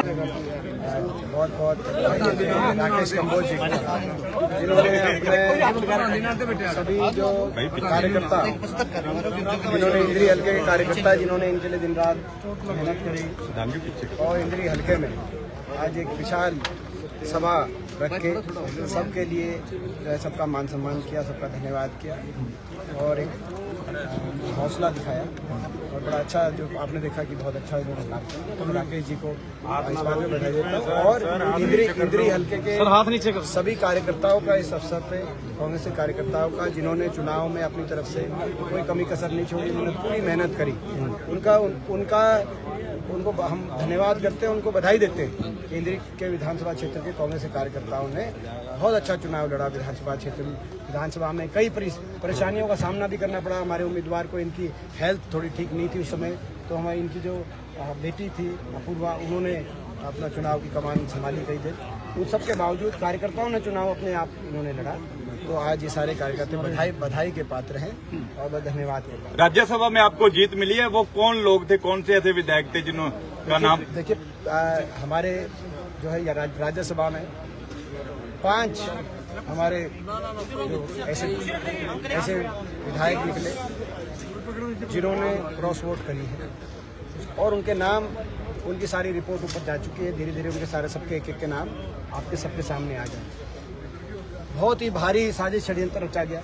बहुत बहुत राकेश कंबोज जी जिन्होंने अपने सभी जो कार्यकर्ता जिन्होंने इंद्री हल्के के कार्यकर्ता जिन्होंने इनके लिए दिन रात मेहनत करी और इंद्री हल्के में आज एक विशाल सभा रख के सबके लिए सबका मान सम्मान किया, सबका धन्यवाद किया और एक हौसला दिखाया और बड़ा अच्छा जो आपने देखा कि बहुत अच्छा तो राकेश जी को इस बात में बधाई देता हूं और इंद्री हल्के के सभी कार्यकर्ताओं का इस अवसर पे कांग्रेस के कार्यकर्ताओं का जिन्होंने चुनाव में अपनी तरफ से कोई कमी कसर नहीं छोड़ी, उन्होंने पूरी मेहनत करी, उनको हम धन्यवाद करते हैं, उनको बधाई देते हैं कि इंद्री के विधानसभा क्षेत्र के कांग्रेस के कार्यकर्ताओं ने बहुत अच्छा चुनाव लड़ा। विधानसभा में कई परेशानियों का सामना भी करना पड़ा हमारे उम्मीदवार को। इनकी हेल्थ थोड़ी ठीक नहीं थी उस समय, तो हमारी इनकी जो बेटी थी अपूर्वा, उन्होंने अपना चुनाव की कमान संभाली कई देर। उन सब के बावजूद कार्यकर्ताओं ने चुनाव अपने आप इन्होंने लड़ा, तो आज ये सारे कार्यकर्ता बधाई के पात्र हैं और धन्यवाद के पात्र। राज्यसभा में आपको जीत मिली है, वो कौन लोग थे, कौन से ऐसे विधायक थे जिनका नाम? देखिए हमारे जो है राज्यसभा में 5 हमारे जो ऐसे विधायक निकले जिन्होंने क्रॉस वोट करी है और उनके नाम, उनकी सारी रिपोर्ट ऊपर जा चुकी है। धीरे धीरे उनके सारे सबके एक के नाम आपके सबके सामने आ जाए। बहुत ही भारी साजिश षड्यंत्र रचा गया,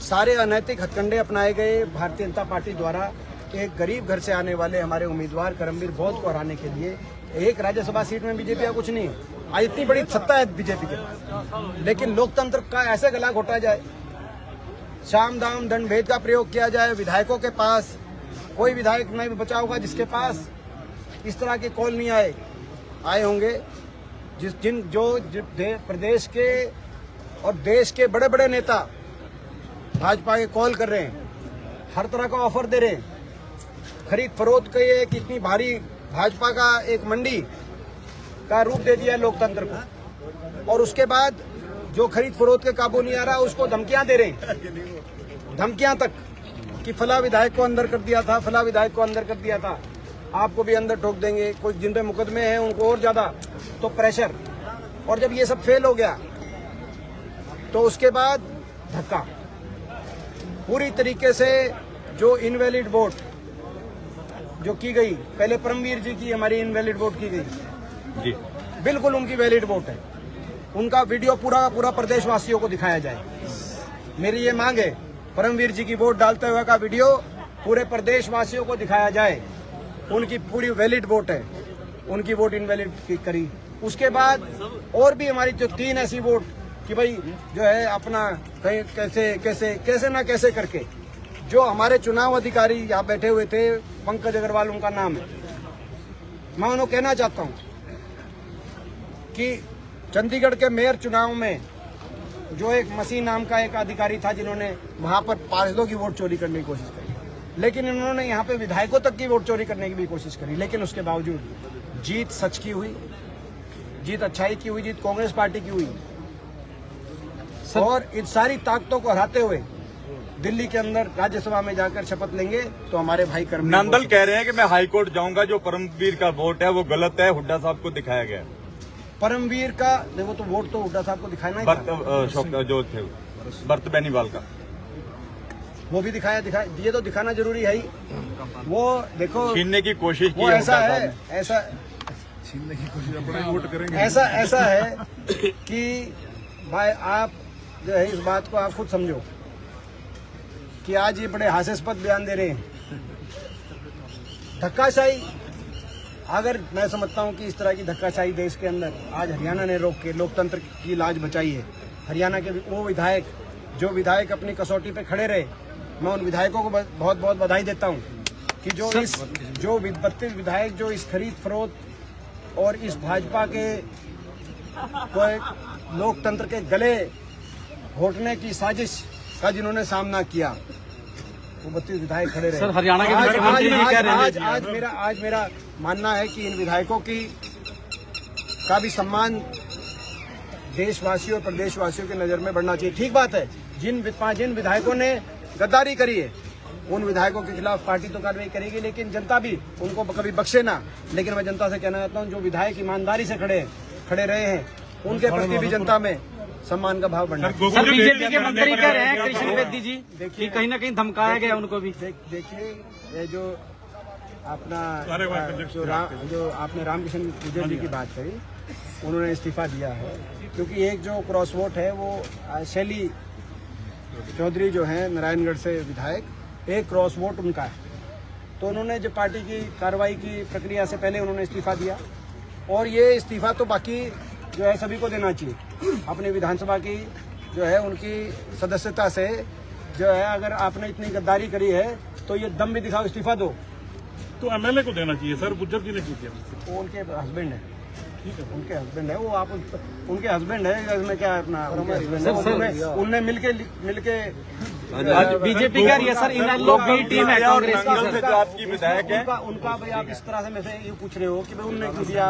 सारे अनैतिक हथकंडे अपनाए गए भारतीय जनता पार्टी द्वारा एक गरीब घर से आने वाले हमारे उम्मीदवार करमवीर बौद्ध को हराने के लिए। एक राज्यसभा सीट में बीजेपी का कुछ नहीं है, आज इतनी बड़ी सत्ता है बीजेपी के पास, लेकिन लोकतंत्र का ऐसे गला घोटा जाए, साम दाम दंड भेद का प्रयोग किया जाए। विधायकों के पास कोई विधायक नहीं बचा होगा जिसके पास इस तरह के कॉल नहीं आए होंगे। प्रदेश के और देश के बड़े बड़े नेता भाजपा के कॉल कर रहे हैं, हर तरह का ऑफर दे रहे हैं, खरीद फरोख्त के एक इतनी भारी भाजपा का एक मंडी का रूप दे दिया है लोकतंत्र को। और उसके बाद जो खरीद फरोख्त के काबू नहीं आ रहा उसको धमकियां दे रहे हैं, धमकियां तक कि फला विधायक को अंदर कर दिया था, फला विधायक को अंदर कर दिया था, आपको भी अंदर ठोक देंगे। कुछ जिन पे मुकदमे हैं उनको और ज्यादा तो प्रेशर। और जब ये सब फेल हो गया तो उसके बाद धक्का पूरी तरीके से जो इनवैलिड वोट जो की गई, पहले परमवीर जी की हमारी इनवैलिड वोट की गई जी, बिल्कुल उनकी वैलिड वोट है, उनका वीडियो पूरा प्रदेशवासियों को दिखाया जाए। मेरी ये मांग है, परमवीर जी की वोट डालते हुए का वीडियो पूरे प्रदेशवासियों को दिखाया जाए। उनकी पूरी वैलिड वोट है, उनकी वोट इनवैलिड करी। उसके बाद और भी हमारी जो 3 ऐसी वोट कि भाई जो है अपना कहीं कैसे ना कैसे करके जो हमारे चुनाव अधिकारी यहाँ बैठे हुए थे, पंकज अग्रवाल उनका नाम है, मैं उन्हें कहना चाहता हूँ कि चंडीगढ़ के मेयर चुनाव में जो एक मसीह नाम का एक अधिकारी था जिन्होंने वहां पर पार्षदों की वोट चोरी करने की कोशिश करी, लेकिन इन्होंने यहाँ पे विधायकों तक की वोट चोरी करने की भी कोशिश करी, लेकिन उसके बावजूद जीत सच की हुई, जीत अच्छाई की हुई, जीत कांग्रेस पार्टी की हुई। और इन सारी ताकतों को हराते हुए दिल्ली के अंदर राज्यसभा में जाकर शपथ लेंगे तो हमारे भाई करमवीर नंदल कह रहे हैं कि मैं हाईकोर्ट जाऊंगा, जो परमवीर का वोट है वो गलत है, हुड्डा साहब को दिखाया गया। परमवीर का देखो तो वोट तो हुड्डा साहब को दिखाना ही जो थे बर्त बेनीवाल का वो भी दिखाया ये तो दिखाना जरूरी है ही। वो देखो छीनने की कोशिश की, वो ऐसा है, ऐसा छीनने की कोशिश अपना वोट करेंगे, ऐसा है कि भाई आप जो है इस बात को आप खुद समझो कि आज ये बड़े हास्यास्पद बयान दे रहे हैं। धक्काशाही, अगर मैं समझता हूं कि इस तरह की धक्काशाही देश के अंदर आज हरियाणा ने रोक के लोकतंत्र की लाज बचाई है। हरियाणा के वो विधायक अपनी कसौटी पे खड़े रहे, मैं उन विधायकों को बहुत बहुत बधाई देता हूं कि जो 32 विधायक जो इस खरीद फरोख्त और इस भाजपा के लोकतंत्र के गले घोटने की साजिश का जिन्होंने सामना किया, वो 32 विधायक खड़े रहे। सर, हरियाणा के आज मेरा मानना है कि इन विधायकों का भी सम्मान देशवासियों और प्रदेशवासियों की नजर में बढ़ना चाहिए। ठीक बात है, जिन विधायकों ने गद्दारी करी है, उन विधायकों के खिलाफ पार्टी तो कार्रवाई करेगी, लेकिन जनता भी उनको कभी बख्शे ना। लेकिन मैं जनता से कहना चाहता हूँ, जो विधायक ईमानदारी से खड़े रहे हैं, उनके प्रति भी जनता में सम्मान का भाव बढ़ना चाहिए। सर बीजेपी के मंत्री कह रहे हैं कृष्ण बेदी जी कि कहीं ना कहीं धमकाया गया उनको भी। देखिए, ये जो अपना जो आपने रामकिशन गुर्जर जी की बात करी, उन्होंने इस्तीफा दिया है क्योंकि एक जो क्रॉस वोट है वो शैली चौधरी जो है नारायणगढ़ से विधायक, एक क्रॉस वोट उनका है। तो उन्होंने जो पार्टी की कार्रवाई की प्रक्रिया से पहले उन्होंने इस्तीफा दिया, और ये इस्तीफा तो बाकी जो है सभी को देना चाहिए। अपनी विधानसभा की जो है उनकी सदस्यता से जो है, अगर आपने इतनी गद्दारी करी है तो ये दम भी दिखाओ, इस्तीफा दो। तो एमएलए को देना चाहिए सर, गुज्जर जी ने क्यों किया? वो उनके हस्बैंड है, उनके हस्बैंड है वो, आप उनके हस्बैंड है, इसमें क्या है अपना, उनने मिलके बीजेपी कह रही है सर इनेलो बी टीम है कांग्रेस की। नांगल से जो आपकी विधायक है, उनका भाई आप इस तरह से मेरे से ये पूछ रहे हो कि भाई उनने क्यों दिया?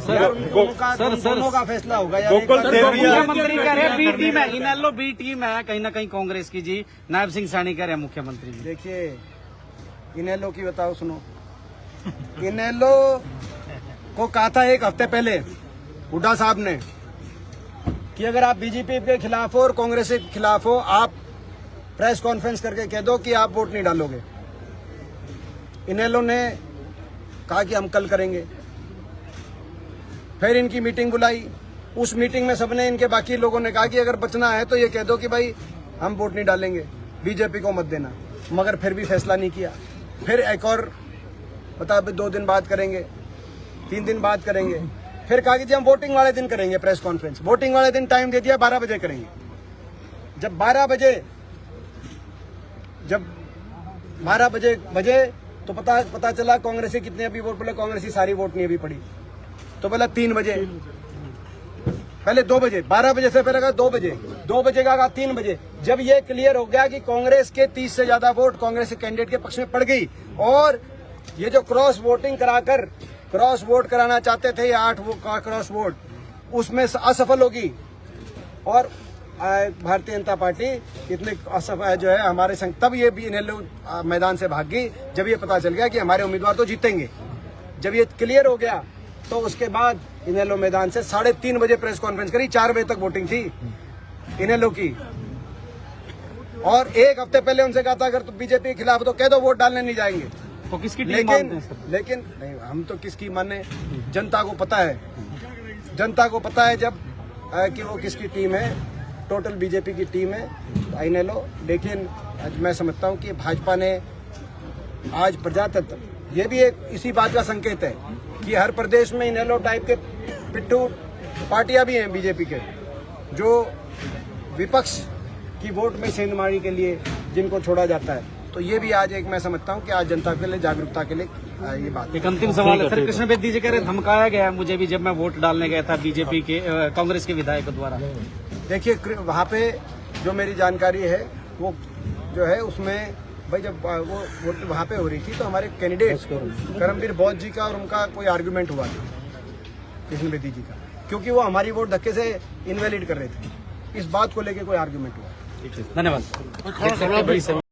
सर दोनों का फैसला होगा यार। गोकुल देवरिया मुख्यमंत्री कह रहे हैं बी टीम है, इनेलो बी टीम है कहीं ना कहीं कांग्रेस की जी। नायब सिंह सैनी कह रहे हैं मुख्यमंत्री जी। देखिए, इनेलो की बताओ, सुनो, इनेलो को कहा था एक हफ्ते पहले हुड्डा साहब ने कि अगर आप बीजेपी के खिलाफ हो और कांग्रेस के खिलाफ हो, आप प्रेस कॉन्फ्रेंस करके कह दो कि आप वोट नहीं डालोगे। इनेलो ने कहा कि हम कल करेंगे। फिर इनकी मीटिंग बुलाई, उस मीटिंग में सबने, इनके बाकी लोगों ने कहा कि अगर बचना है तो ये कह दो कि भाई हम वोट नहीं डालेंगे, बीजेपी को मत देना। मगर फिर भी फैसला नहीं किया। फिर एक और बता 2 दिन बाद करेंगे, 3 दिन बाद करेंगे। फिर कहा कि जी हम वोटिंग वाले दिन करेंगे प्रेस कॉन्फ्रेंस। वोटिंग वाले दिन टाइम दे दिया, 12 बजे करेंगे। जब 12 बजे तो पता चला कांग्रेस के कितने अभी वोट, बोले कांग्रेस की सारी वोट नहीं अभी पड़ी। तो बोला 3 बजे, पहले 2 बजे, 12 बजे से पहले कहा 2 बजे, 2 बजे का कहा 3 बजे। जब ये क्लियर हो गया कि कांग्रेस के 30 से ज्यादा वोट कांग्रेस के कैंडिडेट के पक्ष में पड़ गई, और ये जो क्रॉस वोटिंग कराकर क्रॉस वोट कराना चाहते थे, ये 8 क्रॉस वोट, उसमें असफल होगी। और भारतीय जनता पार्टी इतने असफल जो है हमारे संग, तब ये भी इनेलो मैदान से भाग गई जब ये पता चल गया कि हमारे उम्मीदवार तो जीतेंगे। जब ये क्लियर हो गया तो उसके बाद इनेलो मैदान से 3:30 बजे प्रेस कॉन्फ्रेंस करी, 4 बजे तक वोटिंग थी इनेलो की। और एक हफ्ते पहले उनसे कहा था अगर तो बीजेपी के खिलाफ तो कह दो वोट डालने नहीं जाएंगे। तो किसकी टीम मानते हैं सर? लेकिन नहीं, हम तो किसकी माने, जनता को पता है, जनता को पता है जब कि वो किसकी टीम है। टोटल बीजेपी की टीम है इनेलो। लेकिन मैं समझता हूँ कि भाजपा ने आज प्रजातंत्र, ये भी एक इसी बात का संकेत है कि हर प्रदेश में इनेलो टाइप के पिट्ठू पार्टियां भी हैं बीजेपी के, जो विपक्ष की वोट में सेंधमारी के लिए जिनको छोड़ा जाता है। तो ये भी आज एक मैं समझता हूँ कि आज जनता के लिए, जागरूकता के लिए ये बात। एक अंतिम सवाल है सर, कृष्ण बेदी जी कह रहे धमकाया गया मुझे भी जब मैं वोट डालने गया था बीजेपी के कांग्रेस के विधायकों द्वारा। देखिए, वहाँ पे जो मेरी जानकारी है वो जो है उसमें भाई जब वो वोट वहाँ पे हो रही थी तो हमारे कैंडिडेट करमवीर बौद्ध जी का और उनका कोई आर्गुमेंट हुआ था कृष्ण बेदी जी का, क्योंकि वो हमारी वोट धक्के से इनवैलिड कर रहे थे। इस बात को लेके कोई आर्गुमेंट हुआ। धन्यवाद।